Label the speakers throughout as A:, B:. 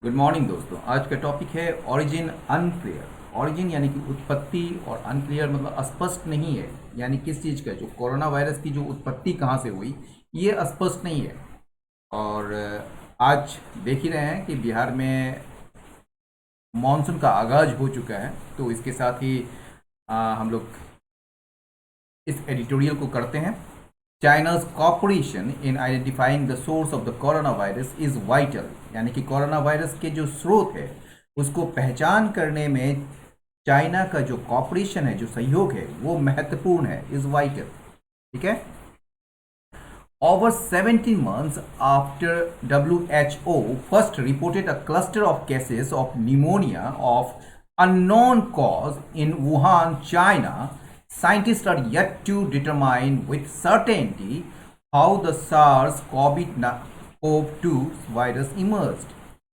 A: Good morning दोस्तों। आज का टॉपिक है ओरिजिन अनक्लियर। ओरिजिन यानी कि उत्पत्ति, और अनक्लियर मतलब स्पष्ट नहीं है, यानी किस चीज़ का, जो कोरोना वायरस की जो उत्पत्ति कहाँ से हुई ये स्पष्ट नहीं है। और आज देख ही रहे हैं कि बिहार में मानसून का आगाज हो चुका है, तो इसके साथ ही हम लोग इस एडिटोरियल को करते हैं। China's cooperation in identifying the source of the corona virus is vital, यानी कि कोरोना वायरस के जो स्रोत है उसको पहचान करने में चाइना का जो कॉपरेशन है, जो सहयोग है, वो महत्वपूर्ण है, इज वाइटल। ठीक है। Over 17 months after WHO first reported a cluster of cases of pneumonia of unknown cause in Wuhan, China, scientists are yet to determine with certainty how the SARS-CoV-2 virus emerged.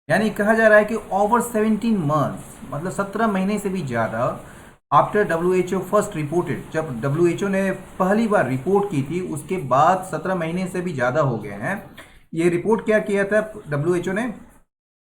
A: यानी कहा जा रहा है कि over 17 months मतलब 17 महीने से भी ज़्यादा आफ्टर WHO फर्स्ट रिपोर्टेड, जब WHO ने पहली बार रिपोर्ट की थी उसके बाद 17 महीने से भी ज़्यादा हो गए हैं। ये रिपोर्ट क्या किया था WHO ने?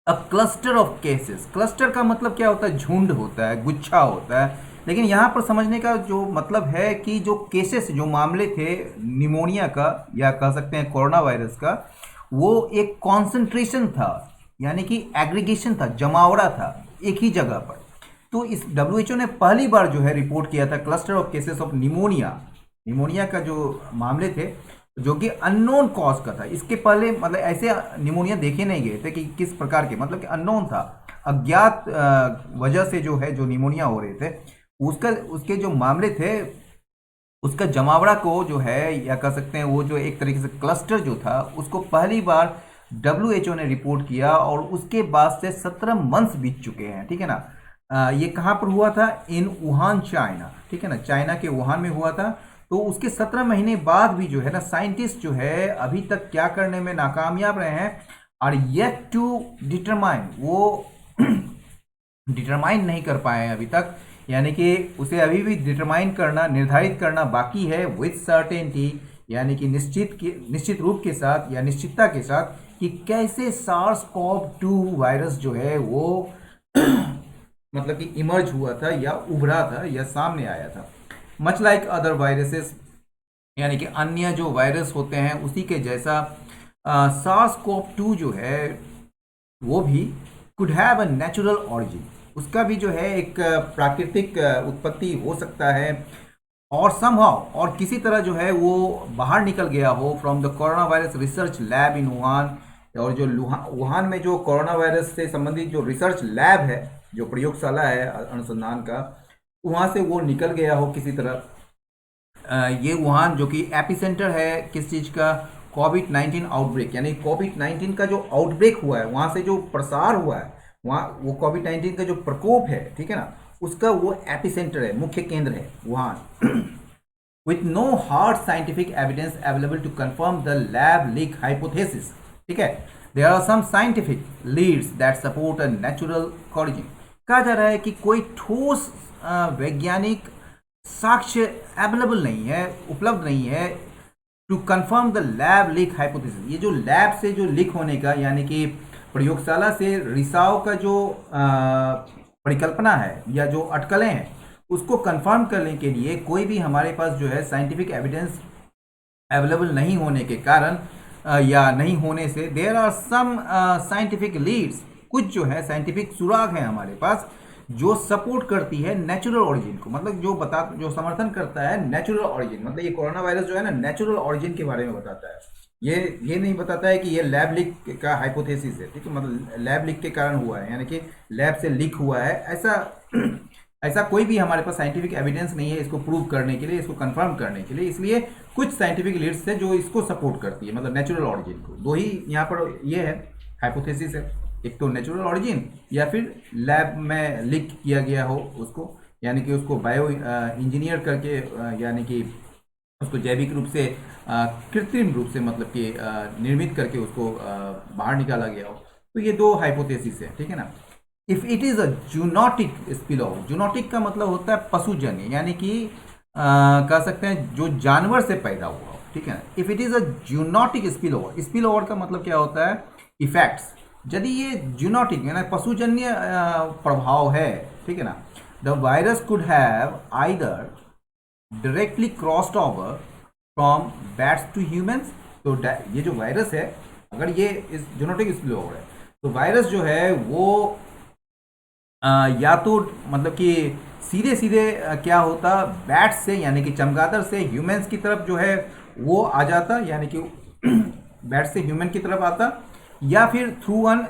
A: A cluster of cases. Cluster का मतलब क्या होता है? झुंड होता है, गुच्छा होता है। लेकिन यहाँ पर समझने का जो मतलब है कि जो केसेस, जो मामले थे निमोनिया का या कह सकते हैं कोरोना वायरस का, वो एक कॉन्सेंट्रेशन था, यानी कि एग्रीगेशन था, जमावड़ा था एक ही जगह पर। तो इस WHO ने पहली बार जो है रिपोर्ट किया था cluster of cases of pneumonia. Pneumonia का जो मामले थे जो कि अननोन कॉज का था। इसके पहले मतलब ऐसे निमोनिया देखे नहीं गए थे कि किस प्रकार के, मतलब कि अननोन था, अज्ञात वजह से जो है जो निमोनिया हो रहे थे, उसके जो मामले थे उसका जमावड़ा को जो है, या कह सकते हैं वो जो एक तरीके से क्लस्टर जो था, उसको पहली बार WHO ने रिपोर्ट किया और उसके बाद से 17 मंथ्स बीत चुके हैं। ठीक है ना। ये कहाँ पर हुआ था? इन वुहान, चाइना। ठीक है ना, चाइना के वुहान में हुआ था। तो उसके 17 महीने बाद भी जो है ना, साइंटिस्ट जो है अभी तक क्या करने में नाकामयाब रहे हैं, और येट टू डिटरमाइन, वो डिटरमाइन नहीं कर पाए हैं अभी तक, यानी कि उसे अभी भी डिटरमाइन करना, निर्धारित करना बाकी है विथ सर्टेनिटी, यानी कि निश्चित रूप के साथ या निश्चितता के साथ कि कैसे सार्स कॉव 2 वायरस जो है वो मतलब कि इमर्ज हुआ था या उभरा था या सामने आया था। मच लाइक अदर वायरसेस, यानी कि अन्य जो वायरस होते हैं उसी के जैसा सार्स कोव 2 जो है वो भी could have a natural origin. उसका भी जो है एक प्राकृतिक उत्पत्ति हो सकता है, और समहाउ, और किसी तरह जो है वो बाहर निकल गया हो from the corona virus research lab in Wuhan. और जो वुहान में जो कोरोना वायरस से संबंधित जो रिसर्च लैब है, जो प्रयोगशाला है अनुसंधान का, वहाँ से वो निकल गया हो किसी तरह। ये वुहान जो कि एपिसेंटर है किस चीज़ का? कोविड-19 आउटब्रेक, यानी कोविड-19 का जो आउटब्रेक हुआ है, वहाँ से जो प्रसार हुआ है, वहाँ वो कोविड-19 का जो प्रकोप है, ठीक है ना, उसका वो एपिसेंटर है, मुख्य केंद्र है Wuhan. with no hard scientific evidence available to confirm the lab leak hypothesis. ठीक है, there are some scientific leads that support a natural origin. कहा जा रहा है कि कोई ठोस वैज्ञानिक साक्ष्य अवेलेबल नहीं है, उपलब्ध नहीं है, to confirm the lab leak hypothesis. ये जो लैब से जो लीक होने का, यानी कि प्रयोगशाला से रिसाव का जो परिकल्पना है या जो अटकलें हैं, उसको कंफर्म करने के लिए कोई भी हमारे पास जो है साइंटिफिक एविडेंस अवेलेबल नहीं होने के कारण या नहीं होने से, there are some scientific leads, कुछ जो है साइंटिफिक सुराग है हमारे पास जो सपोर्ट करती है नेचुरल ओरिजिन को, मतलब जो समर्थन करता है नेचुरल ओरिजिन। मतलब ये कोरोना वायरस जो है ना, नेचुरल ओरिजिन के बारे में बताता है। ये नहीं बताता है कि ये लैब लीक का हाइपोथेसिस है। ठीक है, मतलब लैब लीक के कारण हुआ है, यानी कि लैब से लीक हुआ है, ऐसा कोई भी हमारे पास साइंटिफिक एविडेंस नहीं है इसको प्रूव करने के लिए, इसको कंफर्म करने के लिए। इसलिए कुछ साइंटिफिक लीड्स है जो इसको सपोर्ट करती है, मतलब नेचुरल ऑरिजिन को। दो ही यहाँ पर ये है हाइपोथेसिस है, एक तो नेचुरल ऑरिजिन, या फिर लैब में लीक किया गया हो उसको, यानी कि उसको बायो इंजीनियर करके, यानी कि उसको जैविक रूप से, कृत्रिम रूप से, मतलब कि निर्मित करके उसको बाहर निकाला गया हो। तो ये दो हाइपोथेसिस है। ठीक है ना। If it is a zoonotic spillover, zoonotic का मतलब होता है पशुजन्य, यानी कि कह सकते हैं जो जानवर से पैदा हुआ हो। ठीक है ना। If it is a zoonotic spillover, spillover का मतलब क्या होता है? इफेक्ट्स, यदि ये जूनोटिक यानी पशुजन्य प्रभाव है, ठीक है ना, the virus could have either directly crossed over from bats to humans. तो ये जो वायरस है, अगर ये इस जूनोटिक स्पिल ओवर है, तो वायरस जो है वो या तो मतलब कि सीधे सीधे क्या होता, बैट से यानी कि चमगादड़ से ह्यूमंस की तरफ जो है वो आ जाता, यानी कि बैट से ह्यूमन की तरफ आता, या फिर थ्रू अन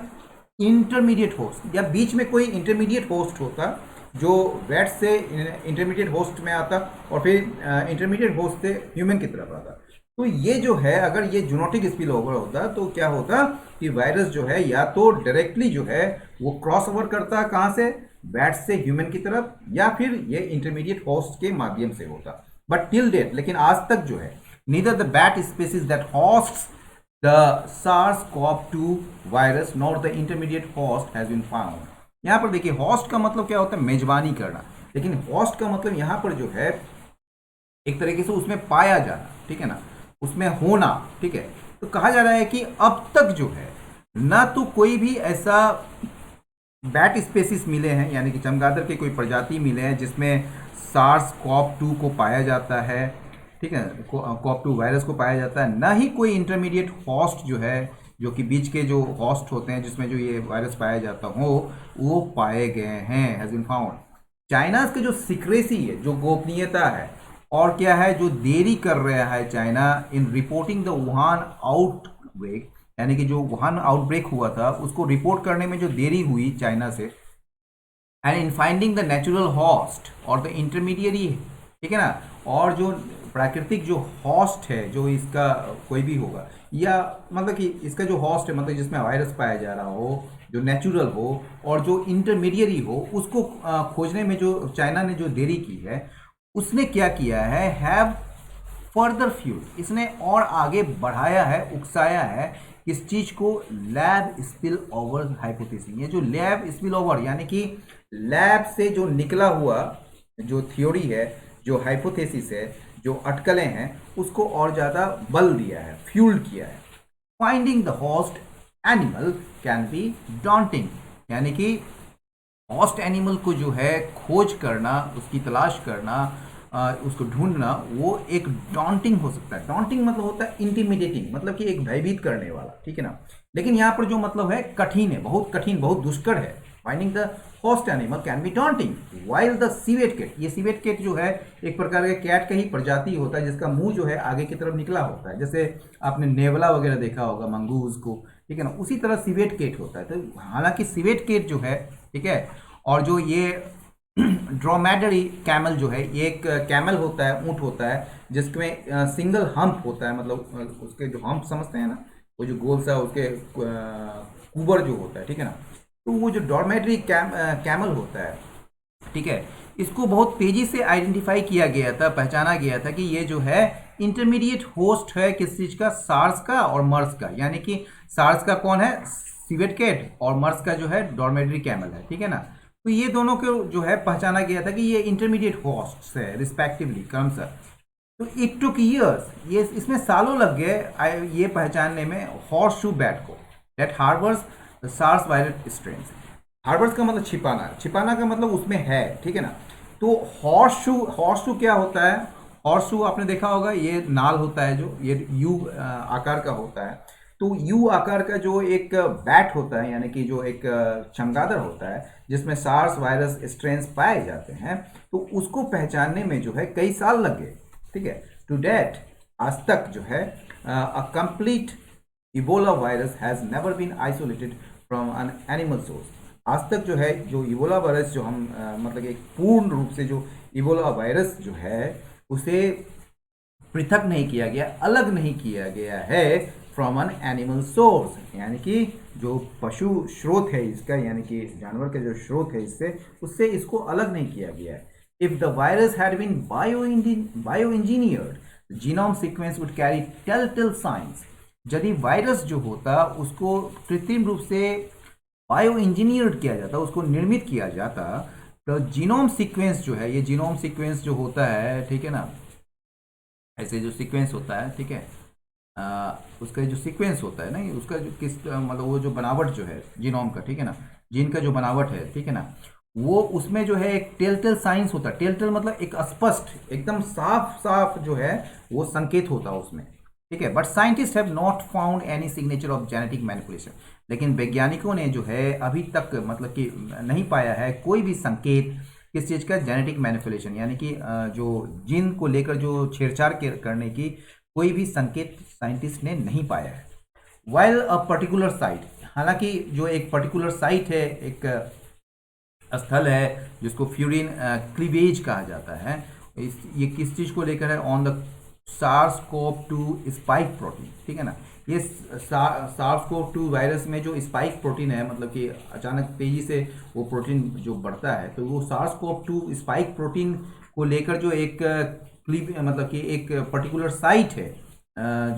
A: इंटरमीडिएट होस्ट, या बीच में कोई इंटरमीडिएट होस्ट होता जो बैट से इंटरमीडिएट होस्ट में आता और फिर इंटरमीडिएट होस्ट से ह्यूमन की तरफ आता। तो ये जो है, अगर ये जूनोटिक स्पिल ओवर होता तो क्या होता कि वायरस जो है या तो डायरेक्टली जो है वो क्रॉस ओवर करता, कहाँ से, बैट से ह्यूमन की तरफ, या फिर ये इंटरमीडिएट होस्ट के माध्यम से होता। बट टिल डेट, लेकिन आज तक जो है, neither the bat species that hosts the SARS-CoV-2 virus not the intermediate host has been found. यहाँ पर देखिए, होस्ट का मतलब क्या होता है, मेजबानी करना, लेकिन होस्ट का मतलब यहाँ पर जो है एक तरीके से उसमें पाया जाना, ठीक है ना, उसमें होना, ठीक है। तो कहा जा रहा है कि अब तक जो है ना तो कोई भी ऐसा बैट स्पेसिस मिले हैं, यानी कि चमगादड़ के कोई प्रजाति मिले हैं जिसमें SARS-CoV-2 को पाया जाता है, ठीक है, CoV-2 वायरस को पाया जाता है, ना ही कोई इंटरमीडिएट होस्ट जो है, जो कि बीच के जो होस्ट होते हैं जिसमें जो ये वायरस पाया जाता हो, वो पाए गए हैं, हैज बीन फाउंड। चाइना के जो सीक्रेसी है, जो गोपनीयता है, और क्या है, जो देरी कर रहा है China in reporting the Wuhan outbreak, यानी कि जो वुहान आउटब्रेक हुआ था उसको रिपोर्ट करने में जो देरी हुई चाइना से, and in finding the natural host और द इंटरमीडिएरी, ठीक है ना, और जो प्राकृतिक जो हॉस्ट है, जो इसका कोई भी होगा, या मतलब कि इसका जो हॉस्ट है, मतलब जिसमें वायरस पाया जा रहा हो, जो नेचुरल हो, और जो इंटरमीडिएरी हो, उसको खोजने में जो चाइना ने जो देरी की है, उसने क्या किया है, हैव फर्दर फ्यूल, इसने और आगे बढ़ाया है, उकसाया है इस चीज को, लैब स्पिल ओवर हाइपोथेसिस। ये जो लैब स्पिल ओवर यानी कि लैब से जो निकला हुआ जो थ्योरी है, जो हाइपोथेसिस है, जो अटकलें हैं, उसको और ज़्यादा बल दिया है, फ्यूल किया है। Finding the host animal can be daunting, यानी कि होस्ट एनिमल को जो है खोज करना, उसकी तलाश करना, उसको ढूंढना, वो एक डॉन्टिंग हो सकता है। डॉन्टिंग मतलब होता है इंटिमिडेटिंग, मतलब कि एक भयभीत करने वाला, ठीक है ना। लेकिन यहाँ पर जो मतलब है कठिन है, बहुत कठिन, बहुत दुष्कर है। Finding the host animal can be daunting while the civet cat, ये सिवेट कैट जो है एक प्रकार के कैट का ही प्रजाति होता है जिसका मुंह जो है आगे की तरफ निकला होता है, जैसे आपने नेवला वगैरह देखा होगा, मंगूज को, ठीक है ना, उसी तरह सिवेट कैट होता है। तो हालांकि सिवेट कैट जो है, ठीक है, और जो ये ड्रोमेडरी कैमल जो है, ये एक कैमल होता है, ऊंट होता है जिसमें सिंगल हम्प होता है, मतलब उसके जो हम्प समझते हैं ना, वो जो गोल सा उसके कुबर जो होता है, ठीक है ना। तो वो जो डॉर्मेटरी कैमल होता है, ठीक है, इसको बहुत तेजी से आइडेंटिफाई किया गया था, पहचाना गया था कि ये जो है इंटरमीडिएट होस्ट है, किस चीज का, सार्स का और मर्स का, यानी कि सार्स का कौन है, सिवेट कैट, और मर्स का जो है डॉर्मेटरी कैमल है, ठीक है ना। तो ये दोनों को जो है पहचाना गया था कि ये इंटरमीडिएट होस्ट है रिस्पेक्टिवली, क्रमशः। तो इट टुक ईयर्स, ये इसमें सालों लग गए ये पहचानने में, हॉर्स शू बैट को, that harbours SARS virus strains. Harbours का मतलब छिपाना, छिपाना का मतलब उसमें है, ठीक है ना। तो हॉर्स शू क्या होता है, हॉर्स शू आपने देखा होगा, ये नाल होता है जो ये यू आकार का होता है। तो यू आकार का जो एक बैट होता है, यानी कि जो एक चमगादड़ होता है जिसमें सार्स वायरस स्ट्रेन्स पाए जाते हैं, तो उसको पहचानने में जो है कई साल लग गए, ठीक है। टू डेट, आज तक जो है a complete Ebola virus has never been isolated from an animal source. आज तक जो है जो इबोला वायरस जो हम मतलब एक पूर्ण रूप से जो इबोला वायरस जो है उसे पृथक नहीं किया गया, अलग नहीं किया गया है फ्रॉम एन एनिमल सोर्स, यानी कि जो पशु स्रोत है इसका, यानी कि जानवर का जो स्रोत है इससे, उससे इसको अलग नहीं किया गया है। If the virus had been bioengineered genome sequence would carry tell signs. यदि वायरस जो होता उसको कृत्रिम रूप से बायो इंजीनियर्ड किया जाता, उसको निर्मित किया जाता, तो जीनोम सीक्वेंस जो है, ये जीनोम सीक्वेंस जो होता है, ठीक है ना, ऐसे जो सीक्वेंस होता है, ठीक है, उसका जो सीक्वेंस होता है ना, उसका जो किस मतलब वो जो बनावट जो है जीनोम का, ठीक है ना, जीन का जो बनावट है, ठीक है ना, वो उसमें जो है एक टेल साइंस होता है। टेल मतलब एक स्पष्ट एकदम साफ साफ जो है वो संकेत होता है उसमें, ठीक है। But scientist have not found any signature of genetic manipulation. लेकिन वैज्ञानिकों ने जो है अभी तक मतलब कि नहीं पाया है कोई भी संकेत किस चीज़ का, जेनेटिक मैनिपुलेशन, यानी कि जो जीन को लेकर जो छेड़छाड़ करने की कोई भी संकेत साइंटिस्ट ने नहीं पाया है। वाइल अ पर्टिकुलर साइट, हालांकि जो एक पर्टिकुलर साइट है, एक स्थल है जिसको फ्यूरिन क्लीवेज कहा जाता है, ये किस चीज़ को लेकर है, on the SARS-CoV-2 spike protein, ठीक है ना। ये SARS-CoV-2 वायरस में जो स्पाइक प्रोटीन है, मतलब कि अचानक तेजी से वो प्रोटीन जो बढ़ता है, तो वो SARS-CoV-2 स्पाइक प्रोटीन को लेकर जो एक मतलब कि एक पर्टिकुलर साइट है,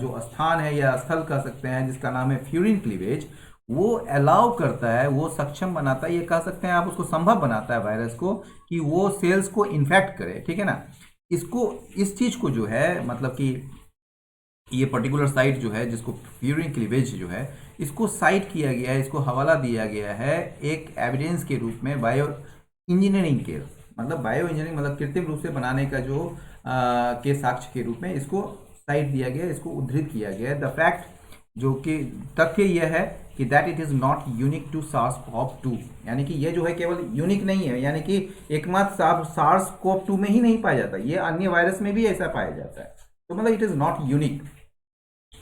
A: जो स्थान है या स्थल कह सकते हैं, जिसका नाम है फ्यूरिन क्लीवेज, वो अलाउ करता है, वो सक्षम बनाता है, ये कह सकते हैं आप, उसको संभव बनाता है वायरस को कि वो सेल्स को इन्फेक्ट करे, ठीक है ना। इसको इस चीज़ को जो है मतलब कि ये पर्टिकुलर साइट जो है जिसको फ्यूरिन क्लीवेज जो है, इसको साइट किया गया है, इसको हवाला दिया गया है एक एविडेंस के रूप में, बायो इंजीनियरिंग के मतलब बायो इंजीनियरिंग मतलब कृत्रिम रूप से बनाने का जो के साक्ष्य के रूप में इसको साइट दिया गया, इसको उद्धृत किया गया है। द फैक्ट, जो कि तथ्य यह है कि that it is not unique to SARS-CoV-2, यानी कि ये जो है केवल यूनिक नहीं है, यानी कि एकमात्र SARS-CoV-2 में ही नहीं पाया जाता, ये अन्य वायरस में भी ऐसा पाया जाता है, तो मतलब it is not unique.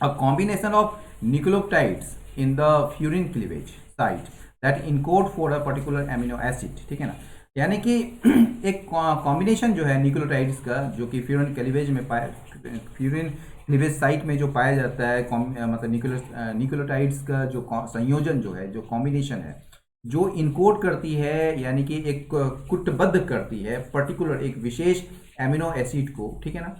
A: A combination of nucleotides in the furin cleavage site that encode for a particular amino acid, ठीक है ना, यानी कि एक कॉम्बिनेशन जो है न्यूक्लियोटाइड्स का, जो कि फ्यूरिन क्लीवेज में फ्यूरिन क्लीवेज साइट में जो पाया जाता है, मतलब न्यूक्लियोटाइड्स का जो संयोजन जो है, जो कॉम्बिनेशन है, जो इनकोड करती है, यानी कि एक कुटबद्ध करती है पर्टिकुलर एक विशेष एमिनो एसिड को, ठीक है ना।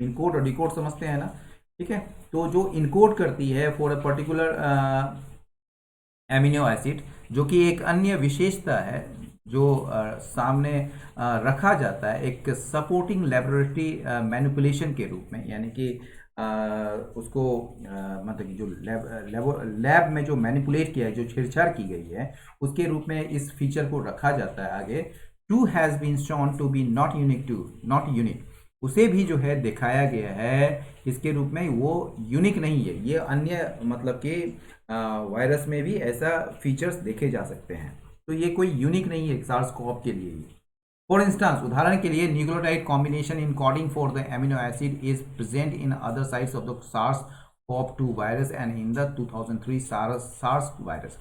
A: इनकोड और डिकोड समझते हैं ना, ठीक है। तो जो इनकोड करती है for a particular amino acid, जो कि एक अन्य विशेषता है जो सामने रखा जाता है एक सपोर्टिंग लेबोरेटरी मैनिपुलेशन के रूप में, यानी कि उसको मतलब जो लैब में जो मैनिपुलेट किया है, जो छेड़छाड़ की गई है, उसके रूप में इस फीचर को रखा जाता है आगे। Too has been shown to be not unique, उसे भी जो है दिखाया गया है इसके रूप में, वो यूनिक नहीं है, ये अन्य मतलब कि वायरस में भी ऐसा फीचर्स देखे जा सकते हैं, तो ये कोई यूनिक नहीं है SARS-CoV के लिए। फॉर इंस्टांस, उदाहरण के लिए, nucleotide combination in coding for the amino acid is present in other sites of the SARS-CoV-2 virus and in the 2003 SARS virus.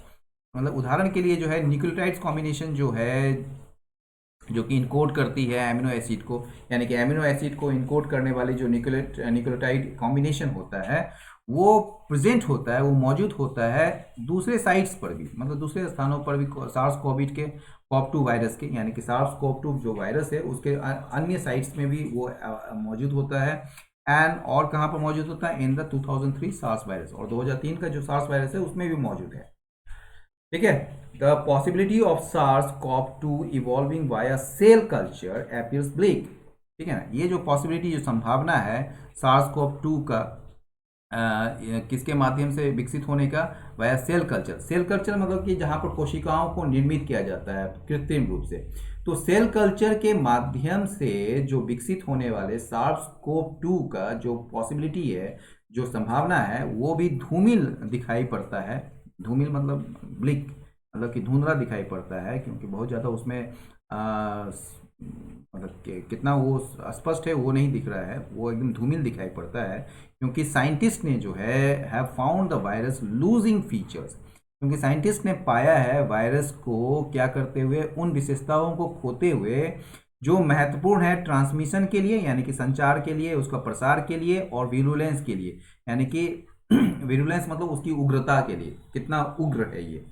A: मतलब उदाहरण के लिए जो है न्यूक्लियोटाइड्स कॉम्बिनेशन जो है, जो कि इनकोड करती है एमिनो एसिड को, यानी कि एमिनो एसिड को इनकोड करने वाली जो न्यूक्लियोटाइड कॉम्बिनेशन होता है, वो प्रेजेंट होता है, वो मौजूद होता है दूसरे साइट्स पर भी, मतलब दूसरे स्थानों पर भी SARS-CoV के CoV-2 वायरस के, यानी कि SARS-CoV-2 जो वायरस है उसके अन्य साइट्स में भी वो मौजूद होता है। एंड और कहाँ पर मौजूद होता है, इन द 2003 सार्स वायरस, और 2003 का जो सार्स वायरस है उसमें भी मौजूद है, ठीक है। The possibility of SARS-CoV-2 evolving via cell culture appears bleak, ठीक है ना। ये जो पॉसिबिलिटी, जो संभावना है SARS-CoV-2 का किसके माध्यम से विकसित होने का, via cell culture. Cell culture मतलब कि जहाँ पर कोशिकाओं को निर्मित किया जाता है कृत्रिम रूप से, तो सेल कल्चर के माध्यम से जो विकसित होने वाले SARS-CoV-2 का जो पॉसिबिलिटी है, जो संभावना है, वो भी धूमिल दिखाई पड़ता है। धूमिल मतलब ब्लिक, मतलब कि धुंधला दिखाई पड़ता है, क्योंकि बहुत ज़्यादा उसमें मतलब कितना वो स्पष्ट है वो नहीं दिख रहा है, वो एकदम धूमिल दिखाई पड़ता है, क्योंकि साइंटिस्ट ने जो है have found the virus losing features, क्योंकि साइंटिस्ट ने पाया है वायरस को क्या करते हुए, उन विशेषताओं को खोते हुए जो महत्वपूर्ण है ट्रांसमिशन के लिए, यानी कि संचार के लिए, उसका प्रसार के लिए, और विरुलेंस के लिए, यानी कि विरुलेंस मतलब उसकी उग्रता के लिए, कितना उग्र है ये।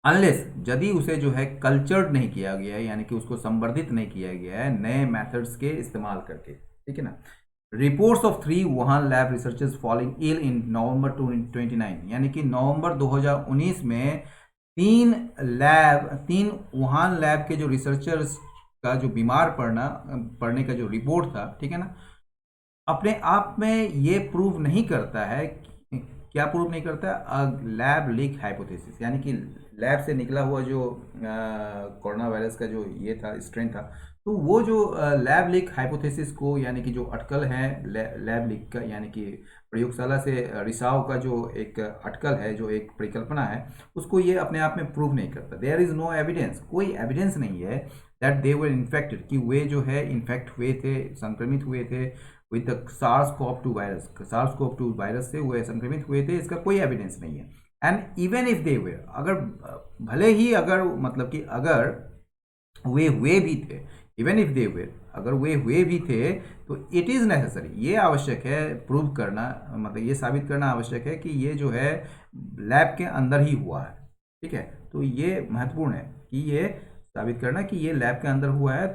A: अनलेस, यदि उसे जो है कल्चर्ड नहीं किया गया है, यानी कि उसको संवर्धित नहीं किया गया है नए मेथड्स के इस्तेमाल करके, ठीक है ना। Reports of 3 Wuhan lab researchers falling ill in November 29, यानी कि नवंबर 2019 में तीन वुहान लैब के जो रिसर्चर्स का जो बीमार पड़ने का जो रिपोर्ट था, ठीक है ना, अपने आप में ये प्रूव नहीं करता है क्या प्रूव नहीं करता है? लैब लीक हाइपोथेसिस, यानी कि लैब से निकला हुआ जो कोरोना वायरस का जो ये था, स्ट्रेन था, तो वो जो लैब लीक हाइपोथेसिस को, यानी कि जो अटकल है लैब लीक का, यानी कि प्रयोगशाला से रिसाव का जो एक अटकल है, जो एक परिकल्पना है, उसको ये अपने आप में प्रूव नहीं करता। देयर इज नो एविडेंस, कोई एविडेंस नहीं है दैट दे वर इन्फेक्टेड, कि वे जो है इन्फेक्ट हुए थे, संक्रमित हुए थे with the SARS-CoV-2 virus, SARS-CoV-2 virus से वो संक्रमित हुए थे, इसका कोई एविडेंस नहीं है। एंड इवन इफ दे वे, अगर भले ही अगर मतलब कि अगर वे हुए भी थे, इवन इफ दे वे, अगर वे हुए भी थे, तो इट इज़ नेसेसरी, ये आवश्यक है प्रूव करना, मतलब ये साबित करना आवश्यक है कि ये जो है लैब के अंदर ही हुआ है। ठीक है, तो ये महत्वपूर्ण है कि ये साबित करना कि ये लैब के अंदर हुआ है,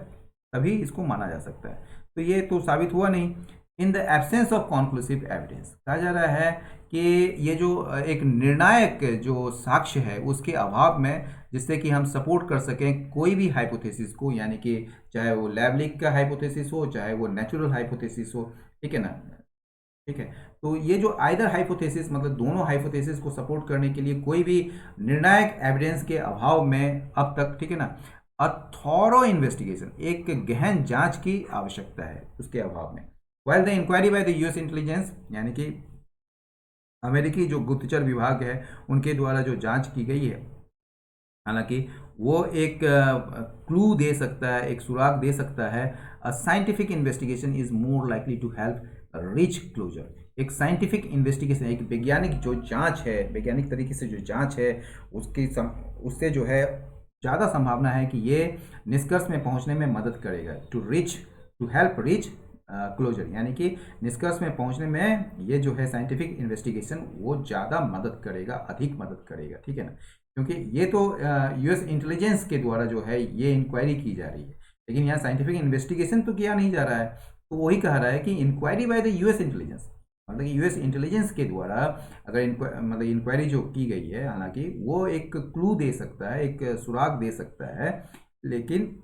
A: तभी इसको माना जा सकता है। तो ये तो साबित हुआ नहीं। In the absence of conclusive evidence, कहा जा रहा है कि ये जो एक निर्णायक जो साक्ष्य है उसके अभाव में, जिससे कि हम सपोर्ट कर सकें कोई भी हाइपोथेसिस को, यानी कि चाहे वो लैब लीक का हाइपोथेसिस हो, चाहे वो नेचुरल हाइपोथेसिस हो, ठीक है ना। ठीक है, तो ये जो आइदर हाइपोथेसिस, मतलब दोनों हाइपोथेसिस को सपोर्ट करने के लिए कोई भी निर्णायक एविडेंस के अभाव में अब तक, ठीक है ना, अ थॉरो इन्वेस्टिगेशन, एक गहन जांच की आवश्यकता है उसके अभाव में। While the inquiry by the US intelligence, यानी कि अमेरिकी जो गुप्तचर विभाग है उनके द्वारा जो जांच की गई है, हालांकि वो एक क्लू दे सकता है, एक सुराग दे सकता है। A scientific investigation is more likely to help reach closure. एक साइंटिफिक इन्वेस्टिगेशन, एक वैज्ञानिक जो जांच है, वैज्ञानिक तरीके से जो जांच है, उससे जो है ज़्यादा संभावना है कि ये निष्कर्ष में पहुंचने में मदद करेगा। टू हेल्प रीच क्लोजर, यानी कि निष्कर्ष में पहुंचने में ये जो है साइंटिफिक इन्वेस्टिगेशन वो ज़्यादा मदद करेगा, अधिक मदद करेगा। ठीक है ना, क्योंकि ये तो यूएस इंटेलिजेंस के द्वारा जो है ये इंक्वायरी की जा रही है, लेकिन यहाँ साइंटिफिक इन्वेस्टिगेशन तो किया नहीं जा रहा है। तो वही कह रहा है कि inquiry by the US intelligence, मतलब कि यूएस इंटेलिजेंस के द्वारा अगर मतलब इंक्वायरी जो की गई है, हालांकि वो एक क्लू दे सकता है, एक सुराग दे सकता है, लेकिन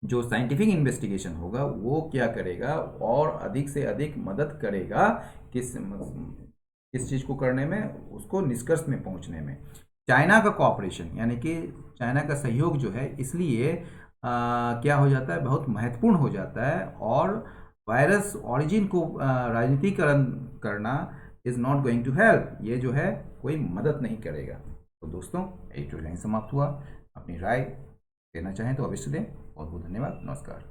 A: जो साइंटिफिक इन्वेस्टिगेशन होगा वो क्या करेगा, और अधिक से अधिक मदद करेगा किस चीज़ को करने में, उसको निष्कर्ष में पहुंचने में। चाइना का कोऑपरेशन, यानी कि चाइना का सहयोग जो है, इसलिए क्या हो जाता है, बहुत महत्वपूर्ण हो जाता है, और वायरस ओरिजिन को राजनीतिकरण करना is not going to help, ये जो है कोई मदद नहीं करेगा। तो दोस्तों, एडिटोरियल लाइन समाप्त हुआ। अपनी राय देना चाहें तो अवश्य दें। बहुत बहुत धन्यवाद, नमस्कार।